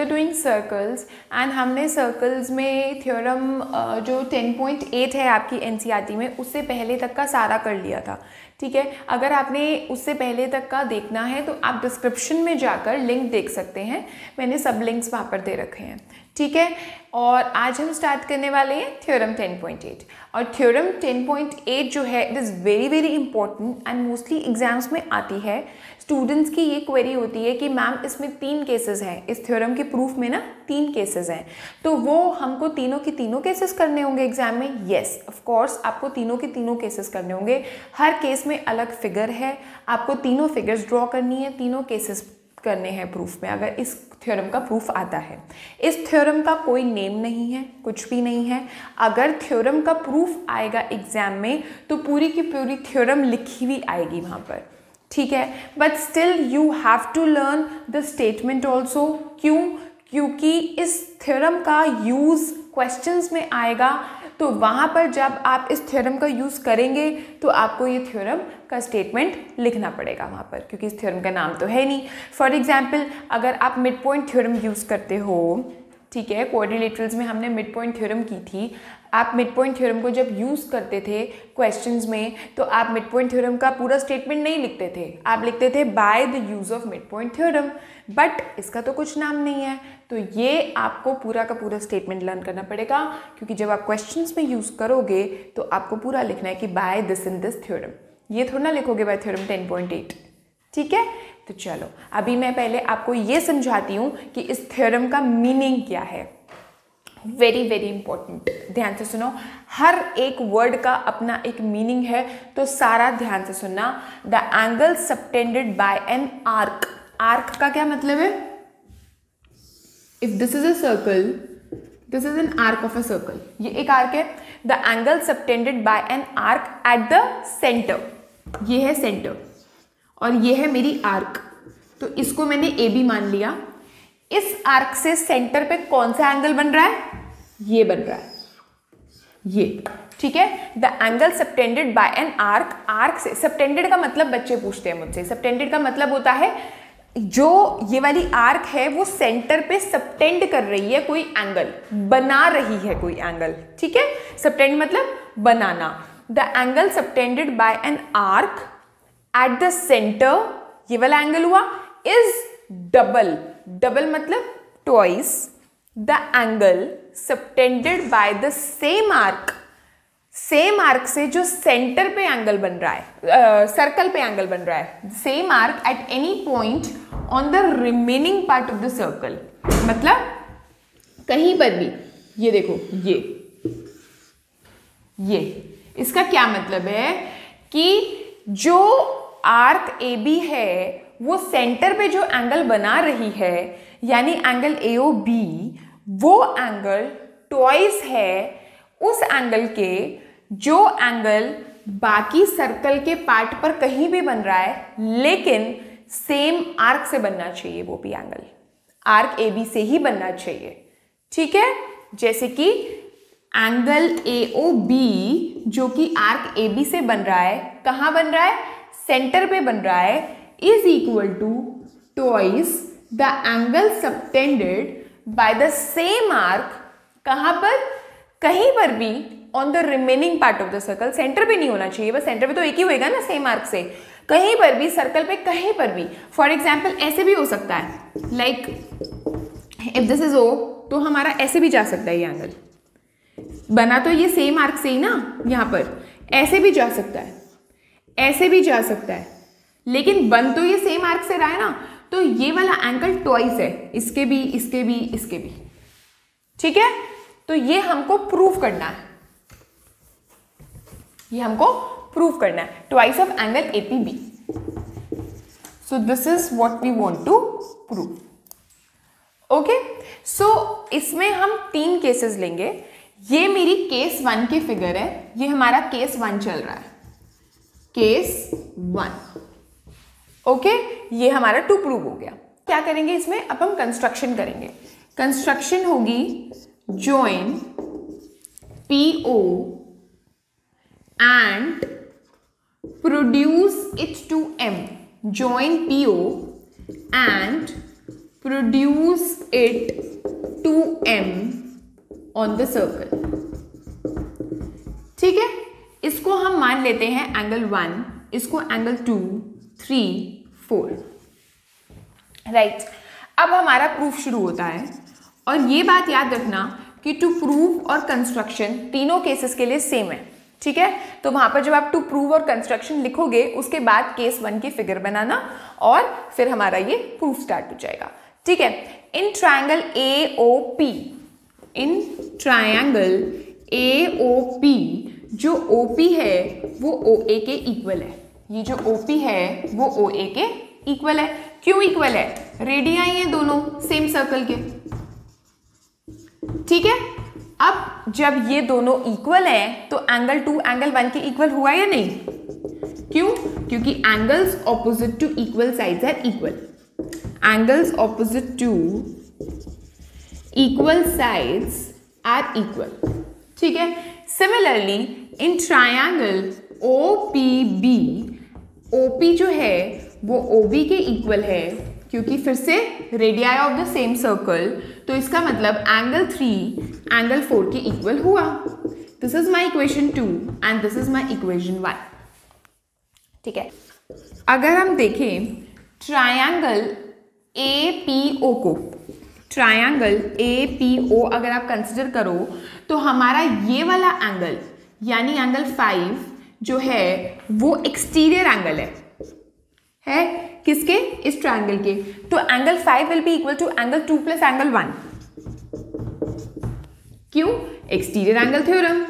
Were doing circles and हमने circles में theorem जो 10.8 है आपकी एनसीईआरटी में, उससे पहले तक का सारा कर लिया था। ठीक है, अगर आपने उससे पहले तक का देखना है तो आप डिस्क्रिप्शन में जाकर लिंक देख सकते हैं, मैंने सब लिंक्स वहाँ पर दे रखे हैं। ठीक है, और आज हम स्टार्ट करने वाले हैं थ्योरम 10.8। और थ्योरम 10.8 जो है it is very very important and mostly exams में आती है। स्टूडेंट्स की ये क्वेरी होती है कि मैम इसमें 3 केसेस हैं, इस थ्योरम के प्रूफ में ना 3 केसेस हैं, तो वो हमको तीनों के तीनों केसेस करने होंगे एग्जाम में। येस ऑफ कोर्स आपको तीनों के तीनों केसेस करने होंगे, हर केस में अलग फिगर है, आपको तीनों फिगर्स ड्रॉ करनी है, तीनों केसेस करने हैं प्रूफ में, अगर इस थ्योरम का प्रूफ आता है। इस थ्योरम का कोई नेम नहीं है, कुछ भी नहीं है। अगर थ्योरम का प्रूफ आएगा एग्जाम में तो पूरी की पूरी थ्योरम लिखी हुई आएगी वहाँ पर। ठीक है, but still you have to learn the statement also. क्यों? क्योंकि इस थ्योरम का यूज़ क्वेश्चंस में आएगा, तो वहाँ पर जब आप इस थ्योरम का यूज़ करेंगे तो आपको ये थ्योरम का स्टेटमेंट लिखना पड़ेगा वहाँ पर, क्योंकि इस थ्योरम का नाम तो है नहीं। फॉर एग्जाम्पल अगर आप मिड पॉइंट थ्योरम यूज़ करते हो, ठीक है, क्वाड्रिलेटरल्स में हमने मिड पॉइंट थ्योरम की थी, आप मिड पॉइंट थ्योरम को जब यूज़ करते थे क्वेश्चंस में तो आप मिड पॉइंट थ्योरम का पूरा स्टेटमेंट नहीं लिखते थे, आप लिखते थे by the use of mid point theorem, but इसका तो कुछ नाम नहीं है, तो ये आपको पूरा का पूरा स्टेटमेंट लर्न करना पड़ेगा, क्योंकि जब आप क्वेश्चंस में यूज़ करोगे तो आपको पूरा लिखना है कि by this in this theorem, ये थोड़ा ना लिखोगे बाय थ्योरम 10.8। ठीक है, तो चलो अभी मैं पहले आपको ये समझाती हूँ कि इस थ्योरम का मीनिंग क्या है। वेरी वेरी इंपॉर्टेंट, ध्यान से सुनो, हर एक वर्ड का अपना एक मीनिंग है, तो सारा ध्यान से सुनना। The angle subtended by an arc. Arc का क्या मतलब है? If this is a circle, this is an arc of a circle, ये एक आर्क है। The angle subtended by an arc at the centre, ये है सेंटर और ये है मेरी आर्क, तो इसको मैंने ए बी मान लिया। इस आर्क से सेंटर पे कौन सा एंगल बन रहा है? ये बन रहा है, ये। ठीक है, the angle subtended by an arc. Arc से, सबटेंडेड का मतलब बच्चे पूछते हैं मुझसे, सबटेंडेड का मतलब होता है जो ये वाली आर्क है वो सेंटर पे सबटेंड कर रही है, कोई एंगल बना रही है, कोई एंगल। ठीक है, सबटेंड मतलब बनाना। The angle subtended by an arc at the centre, ये वाला एंगल हुआ, इज डबल। डबल मतलब twice the angle subtended by the same arc. Same arc से जो सेंटर पे एंगल बन रहा है, सर्कल पे एंगल बन रहा है, same arc at any point on the remaining part of the circle, मतलब कहीं पर भी। ये देखो, ये इसका क्या मतलब है कि जो आर्क ए बी है वो सेंटर पे जो एंगल बना रही है, यानी एंगल ए ओ बी, वो एंगल ट्वाइस है उस एंगल के जो एंगल बाकी सर्कल के पार्ट पर कहीं भी बन रहा है, लेकिन सेम आर्क से बनना चाहिए, वो भी एंगल आर्क ए बी से ही बनना चाहिए। ठीक है, जैसे कि एंगल ए ओ बी जो कि आर्क ए बी से बन रहा है, कहाँ बन रहा है? सेंटर पे बन रहा है, is equal to twice the angle subtended by the same arc, कहाँ पर? कहीं पर भी on the remaining part of the circle. Centre पे नहीं होना चाहिए, बस सेंटर पे तो एक ही होएगा ना सेम आर्क से, कहीं पर भी सर्कल पे, कहीं पर भी। फॉर एग्जाम्पल ऐसे भी हो सकता है, लाइक इफ दिस इज ओ, तो हमारा ऐसे भी जा सकता है, ये एंगल बना तो ये सेम आर्क से ही ना, यहाँ पर ऐसे भी जा सकता है, ऐसे भी जा सकता है, लेकिन बन तो ये सेम आर्क से रहा है ना, तो ये वाला एंगल ट्वाइस है, इसके भी, इसके भी, इसके भी। ठीक है, तो ये हमको प्रूव करना है, ये हमको प्रूव करना है, twice of angle APB. So this is what we want to prove. Okay, so इसमें हम 3 केसेस लेंगे। ये मेरी केस 1 की फिगर है, ये हमारा केस 1 चल रहा है, केस 1। ओके, ये हमारा 2 प्रूव हो गया। क्या करेंगे इसमें? अब हम कंस्ट्रक्शन करेंगे। कंस्ट्रक्शन होगी join PO and produce it to M. Join PO and produce it to M on the circle. ठीक है, इसको हम मान लेते हैं एंगल 1, इसको एंगल 2, 3, 4। राइट, अब हमारा प्रूफ शुरू होता है। और ये बात याद रखना कि टू प्रूव और कंस्ट्रक्शन तीनों केसेस के लिए सेम है। ठीक है, तो वहां पर जब आप टू प्रूव और कंस्ट्रक्शन लिखोगे उसके बाद केस 1 की फिगर बनाना और फिर हमारा ये प्रूफ स्टार्ट हो जाएगा। ठीक है, in triangle AOP, in triangle AOP जो OP है वो OA के इक्वल है। ये जो OP है वो OA के इक्वल है। क्यों इक्वल है? रेडियाई हैं दोनों सेम सर्कल के। ठीक है, अब जब ये दोनों इक्वल हैं तो एंगल 2 एंगल 1 के इक्वल हुआ या नहीं? क्यों? क्योंकि angles opposite to equal sides are equal. Angles opposite to equal sides are equal. ठीक है, similarly in triangle OPB, OP जो है वो OB के इक्वल है क्योंकि फिर से radii of the same circle, तो इसका मतलब एंगल 3 एंगल 4 के इक्वल हुआ। This is my equation 2 and this is my equation 1। ठीक है, अगर हम देखें ट्रायंगल APO को, ट्रायंगल APO अगर आप कंसिडर करो तो हमारा ये वाला एंगल यानी एंगल 5 जो है वो एक्सटीरियर एंगल है किसके? इस ट्रायंगल के। तो angle 5 will be equal to angle 2 plus angle 1। क्यों? एक्सटीरियर एंगल थ्योरम,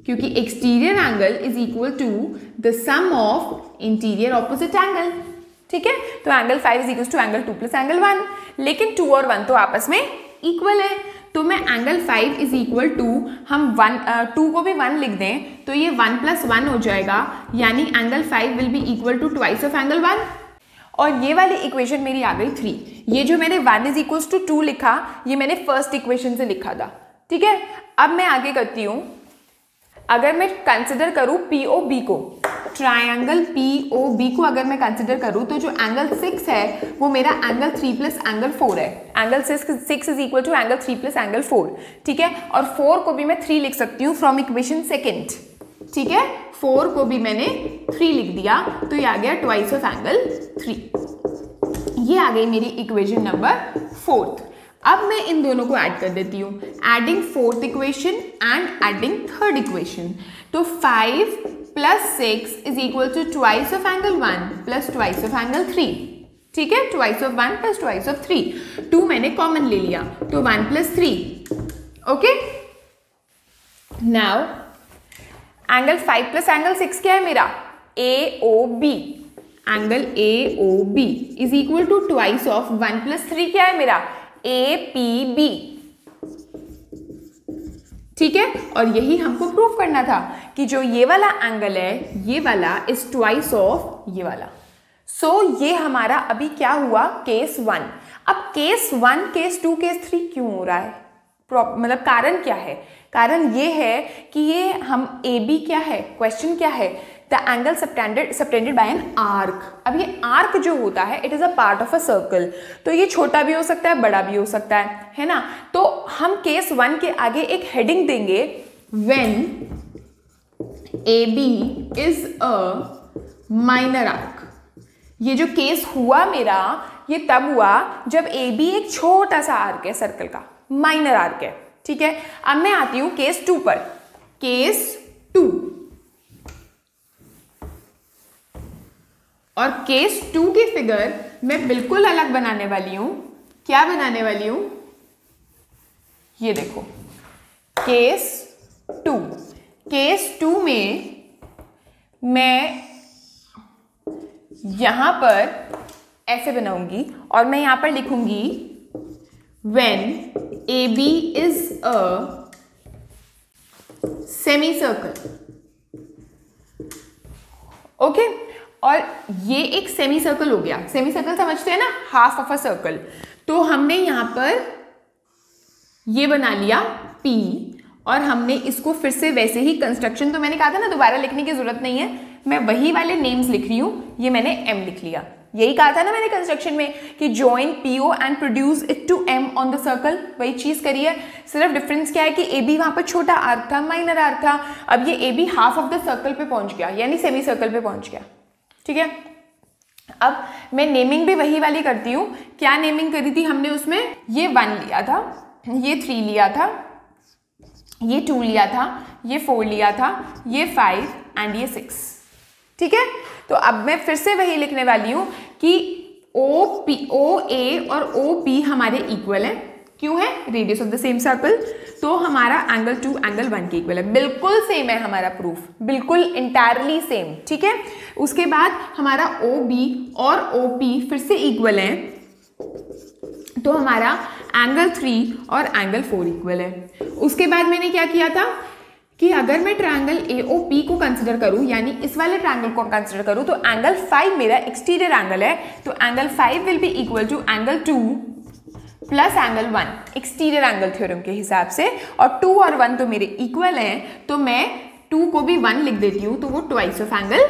क्योंकि exterior angle is equal to the sum of interior opposite angle. ठीक है, तो angle 5 is equal to angle 2 plus angle 1, लेकिन 2 और 1 तो आपस में इक्वल है। तो मैं एंगल 5 इज इक्वल टू, हम 2 को भी 1 लिख दें तो ये 1 प्लस 1 हो जाएगा, यानी angle 5 will be equal to twice of angle 1। और ये वाली इक्वेशन मेरी आ गई 3। ये जो मैंने 1 इज इक्वल टू 2 लिखा, ये मैंने फर्स्ट इक्वेशन से लिखा था। ठीक है, अब मैं आगे करती हूँ। अगर मैं कंसिडर करूँ POB को, ट्रायंगल POB को अगर मैं कंसिडर करूँ तो जो एंगल 6 है वो मेरा एंगल 3 प्लस एंगल 4 है। Angle 6 is equal to angle 3 plus angle 4। ठीक है, और 4 को भी मैं 3 लिख सकती हूँ फ्रॉम इक्वेशन सेकेंड। ठीक है, 4 को भी मैंने 3 लिख दिया तो ये आ गया ट्वाइस ऑफ एंगल 3। ये आ गई मेरी इक्वेशन नंबर 4। अब मैं इन दोनों को ऐड कर देती हूँ, adding 4th equation and adding 3rd equation. तो 5 plus 6 is equal to twice of angle 1 plus twice of angle 3। ठीक है, twice of 1 plus twice of 3। 2 मैंने कॉमन ले लिया तो 1 plus 3। Okay, now angle 5 plus angle 6 क्या है मेरा? AOB। Angle AOB is equal to twice of 1 plus 3 क्या है मेरा? APB। ठीक है, और यही हमको प्रूव करना था कि जो ये वाला एंगल है ये वाला इज ट्वाइस ऑफ ये वाला। सो ये हमारा अभी क्या हुआ? केस 1। अब केस 1, केस 2, केस 3 क्यों हो रहा है? मतलब कारण क्या है? कारण ये है कि ये हम AB क्या है, क्वेश्चन क्या है? The angle subtended by an arc. अब ये आर्क जो होता है it is a part of a circle, तो ये छोटा भी हो सकता है बड़ा भी हो सकता है ना। तो हम केस 1 के आगे एक हेडिंग देंगे, when AB is a minor arc. ये जो केस हुआ मेरा ये तब हुआ जब AB एक छोटा सा आर्क है सर्कल का, माइनर आर्क है। ठीक है, अब मैं आती हूं केस 2 पर। केस 2 और केस 2 की फिगर मैं बिल्कुल अलग बनाने वाली हूं। क्या बनाने वाली हूं? ये देखो, केस 2। केस 2 में मैं यहां पर ऐसे बनाऊंगी और मैं यहां पर लिखूंगी when AB is a semicircle। Okay, और ये एक सेमी सर्कल हो गया। सेमी सर्कल समझते हैं ना, हाफ ऑफ अ सर्कल। तो हमने यहां पर ये बना लिया P और हमने इसको फिर से वैसे ही कंस्ट्रक्शन, तो मैंने कहा था ना दोबारा लिखने की जरूरत नहीं है, मैं वही वाले नेम्स लिख रही हूं। ये मैंने M लिख लिया। यही कहा था ना मैंने कंस्ट्रक्शन में कि join PO and produce it to M on the circle, वही चीज़ करी है। सिर्फ डिफरेंस क्या है कि AB वहाँ पर छोटा आर्क था, माइनर आर्क था, अब ये AB half of the circle पे पहुँच गया, यानी सेमी सर्कल पे पहुँच गया। ठीक है, अब मैं नेमिंग भी वही वाली करती हूँ। क्या नेमिंग करी थी हमने उसमें? ये 1 लिया था, ये 3 लिया था, ये 2 लिया था, ये 4 लिया था, ये 5 एंड ये 6। ठीक है, तो अब मैं फिर से वही लिखने वाली हूँ कि OA और OP हमारे इक्वल है। क्यों है? Radius of the same circle, तो हमारा एंगल 2 एंगल 1 के इक्वल है। बिल्कुल सेम है हमारा प्रूफ, बिल्कुल इंटायरली सेम। ठीक है, उसके बाद हमारा OB और OP फिर से इक्वल है, तो हमारा एंगल 3 और एंगल 4 इक्वल है। उसके बाद मैंने क्या किया था कि अगर मैं ट्रायंगल AOP को कंसिडर करूं, यानी इस वाले ट्रायंगल को कंसिडर करूं, तो एंगल 5 मेरा एक्सटीरियर एंगल है, तो angle 5 will be equal to angle 2 plus angle 1 exterior angle theorem के हिसाब से। और 2 और 1 तो मेरे इक्वल हैं, तो मैं 2 को भी 1 लिख देती हूँ, तो वो ट्वाइस ऑफ एंगल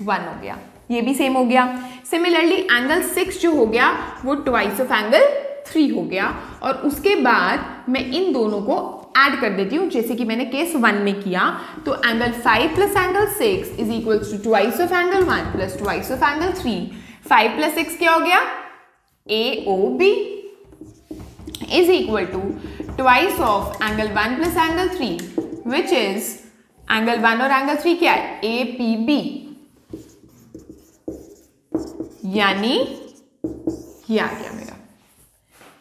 1 हो गया। ये भी सेम हो गया। सिमिलरली एंगल 6 जो हो गया वो ट्वाइस ऑफ एंगल 3 हो गया। और उसके बाद मैं इन दोनों को ऐड कर देती हूँ, जैसे कि मैंने केस 1 में किया। तो angle 5 plus angle 6 is equals to twice of angle 1 plus twice of angle 3। 5 plus 6 क्या हो गया? AOB is equal to twice of angle 1 plus angle 3, which is angle 1 और एंगल 3 क्या है? APB, यानी ये आ गया मेरा।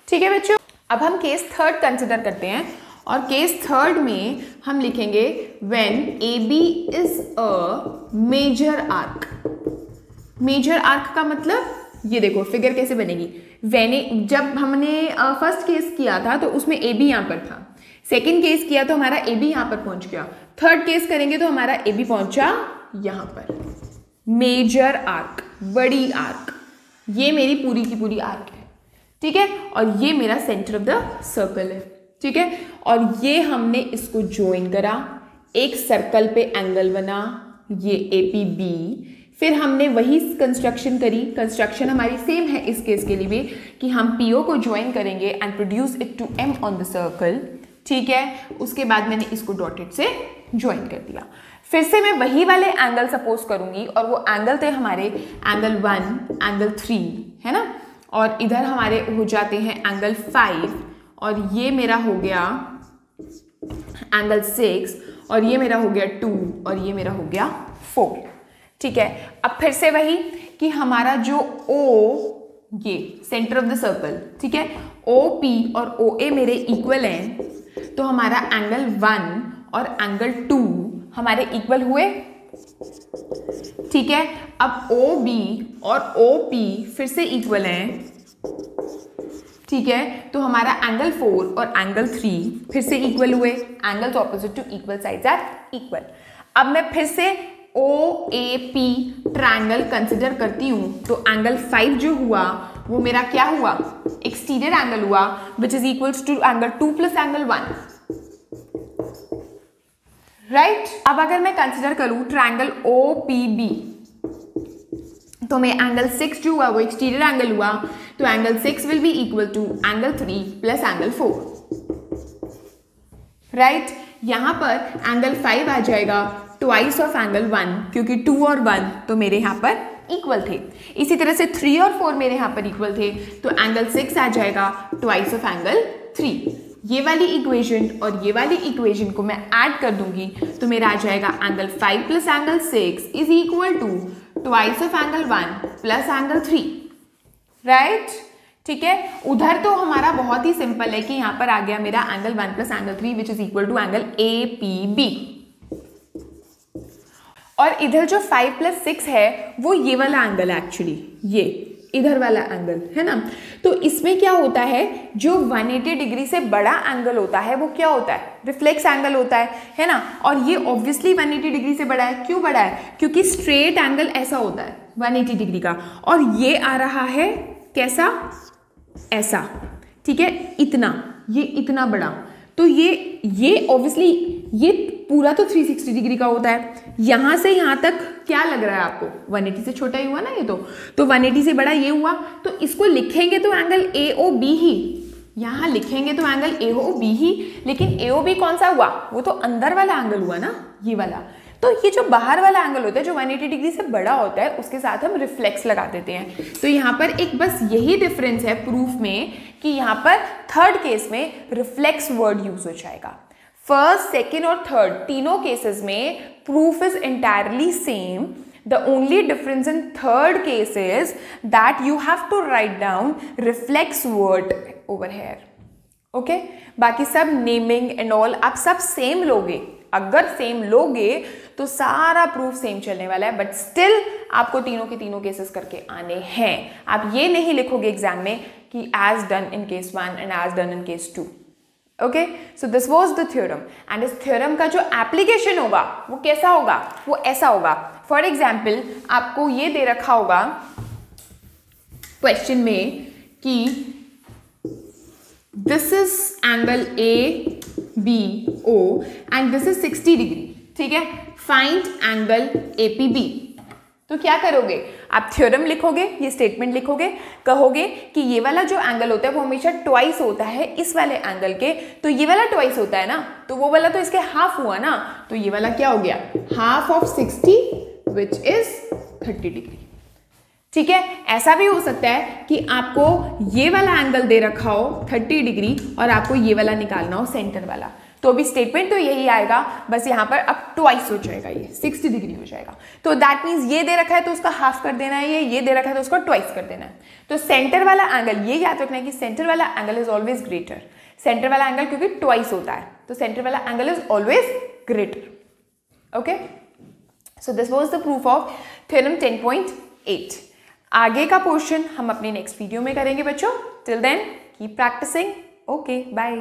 ठीक है बच्चों, अब हम केस 3 कंसिडर करते हैं, और केस 3 में हम लिखेंगे when AB is a major arc. Major arc का मतलब ये देखो फिगर कैसे बनेगी। जब हमने फर्स्ट केस किया था तो उसमें AB यहाँ पर था, सेकंड केस किया तो हमारा AB यहाँ पर पहुंच गया, थर्ड केस करेंगे तो हमारा AB पहुंचा यहाँ पर। मेजर आर्क, बड़ी आर्क, ये मेरी पूरी की पूरी आर्क है। ठीक है, और ये मेरा सेंटर ऑफ द सर्कल है। ठीक है, और ये हमने इसको ज्वाइन करा, एक सर्कल पे एंगल बना, ये APB। फिर हमने वही कंस्ट्रक्शन करी, कंस्ट्रक्शन हमारी सेम है इस केस के लिए भी, कि हम PO को ज्वाइन करेंगे and produce it to M on the circle. ठीक है, उसके बाद मैंने इसको डॉटेड से ज्वाइन कर दिया। फिर से मैं वही वाले एंगल सपोज करूंगी, और वो एंगल थे हमारे एंगल 1 एंगल 3 है ना, और इधर हमारे हो जाते हैं एंगल 5, और ये मेरा हो गया एंगल 6, और ये मेरा हो गया 2, और ये मेरा हो गया 4। ठीक है, अब फिर से वही कि हमारा जो O, ये सेंटर ऑफ द सर्कल, ठीक है, OP और OA मेरे इक्वल हैं, तो हमारा एंगल 1 और एंगल 2 हमारे इक्वल हुए। ठीक है, अब OB और OP फिर से इक्वल हैं। ठीक है, तो हमारा एंगल 4 और एंगल 3 फिर से इक्वल हुए। Angles opposite to equal sides are equal. अब मैं फिर से OAP ट्रायंगल कंसिडर करती हूँ, तो एंगल 5 जो हुआ वो मेरा क्या हुआ? एक्सटीरियर एंगल हुआ, which is equals to angle 2 plus angle 1। Right, अब अगर मैं कंसिडर करूँ ट्रायंगल OPB, तो मैं एंगल 6 जो हुआ वो एक्सटीरियर एंगल हुआ, तो angle 6 will be equal to angle 3 plus angle 4। Right, यहाँ पर एंगल 5 आ जाएगा ट्वाइस ऑफ एंगल 1, क्योंकि 2 और 1 तो मेरे यहाँ पर इक्वल थे। इसी तरह से 3 और 4 मेरे यहाँ पर इक्वल थे, तो एंगल 6 आ जाएगा ट्वाइस ऑफ एंगल 3। ये वाली इक्वेशन और ये वाली इक्वेशन को मैं ऐड कर दूंगी, तो मेरा आ जाएगा angle 5 plus angle 6 is equal to twice of angle 1 plus angle 3। Right, ठीक है, उधर तो हमारा बहुत ही सिंपल है कि यहाँ पर आ गया मेरा angle 1 plus angle 3 which is equal to angle APB। और इधर जो 5 प्लस 6 है वो ये वाला एंगल है, एक्चुअली ये इधर वाला एंगल है ना। तो इसमें क्या होता है, जो 180 डिग्री से बड़ा एंगल होता है वो क्या होता है? रिफ्लेक्स एंगल होता है ना। और ये ऑब्वियसली 180 डिग्री से बड़ा है। क्यों बड़ा है? क्योंकि स्ट्रेट एंगल ऐसा होता है 180 डिग्री का, और ये आ रहा है कैसा? ऐसा। ठीक है, इतना, ये इतना बड़ा। तो ये ऑब्वियसली ये पूरा तो 360 डिग्री का होता है, यहाँ से यहाँ तक क्या लग रहा है आपको, 180 से छोटा ही हुआ ना ये तो 180 से बड़ा ये हुआ, तो इसको लिखेंगे तो एंगल AOB ही, यहाँ लिखेंगे तो एंगल AOB ही, लेकिन AOB कौन सा हुआ, वो तो अंदर वाला एंगल हुआ ना, ये वाला। तो ये जो बाहर वाला एंगल होता है जो 180 डिग्री से बड़ा होता है उसके साथ हम रिफ्लेक्स लगा देते हैं। तो यहाँ पर एक बस यही डिफरेंस है प्रूफ में कि यहाँ पर थर्ड केस में रिफ्लेक्स वर्ड यूज हो जाएगा। फर्स्ट, सेकेंड और थर्ड तीनों केसेस में proof is entirely same. The only difference in third case is that you have to write down reflex word over here. Okay? बाकी सब naming and all आप सब same लोगे, अगर सेम लोगे तो सारा प्रूफ सेम चलने वाला है, बट स्टिल आपको तीनों के तीनों केसेस करके आने हैं। आप ये नहीं लिखोगे एग्जाम में कि as done in case 1 and as done in case 2। Okay, so this was the theorem and इस थ्योरम का जो एप्लीकेशन होगा वो कैसा होगा, वो ऐसा होगा। फॉर एग्जाम्पल आपको ये दे रखा होगा क्वेश्चन में कि this is angle ABO and this is 60 degree, ठीक है, फाइंड एंगल APB। तो क्या करोगे, आप थ्योरम लिखोगे, ये स्टेटमेंट लिखोगे, कहोगे कि ये वाला जो एंगल होता है वो हमेशा ट्वाइस होता है इस वाले एंगल के, तो ये वाला ट्वाइस होता है ना, तो वो वाला तो इसके हाफ हुआ ना, तो ये वाला क्या हो गया, half of 60 which is 30 degree. ठीक है, ऐसा भी हो सकता है कि आपको ये वाला एंगल दे रखा हो 30 डिग्री और आपको ये वाला निकालना हो सेंटर वाला, तो अभी स्टेटमेंट तो यही आएगा, बस यहाँ पर अब ट्वाइस हो जाएगा, ये 60 डिग्री हो जाएगा। तो दैट मीन्स ये दे रखा है तो उसका हाफ कर देना है, ये दे रखा है तो उसका ट्वाइस कर देना है। तो सेंटर वाला एंगल, ये याद रखना है कि सेंटर वाला angle is always greater, centre वाला एंगल क्योंकि ट्वाइस होता है तो सेंटर वाला angle is always greater. Okay, so this was the proof of theorem 10.8। आगे का पोर्शन हम अपने नेक्स्ट वीडियो में करेंगे बच्चों। Till then keep practising. Okay, bye.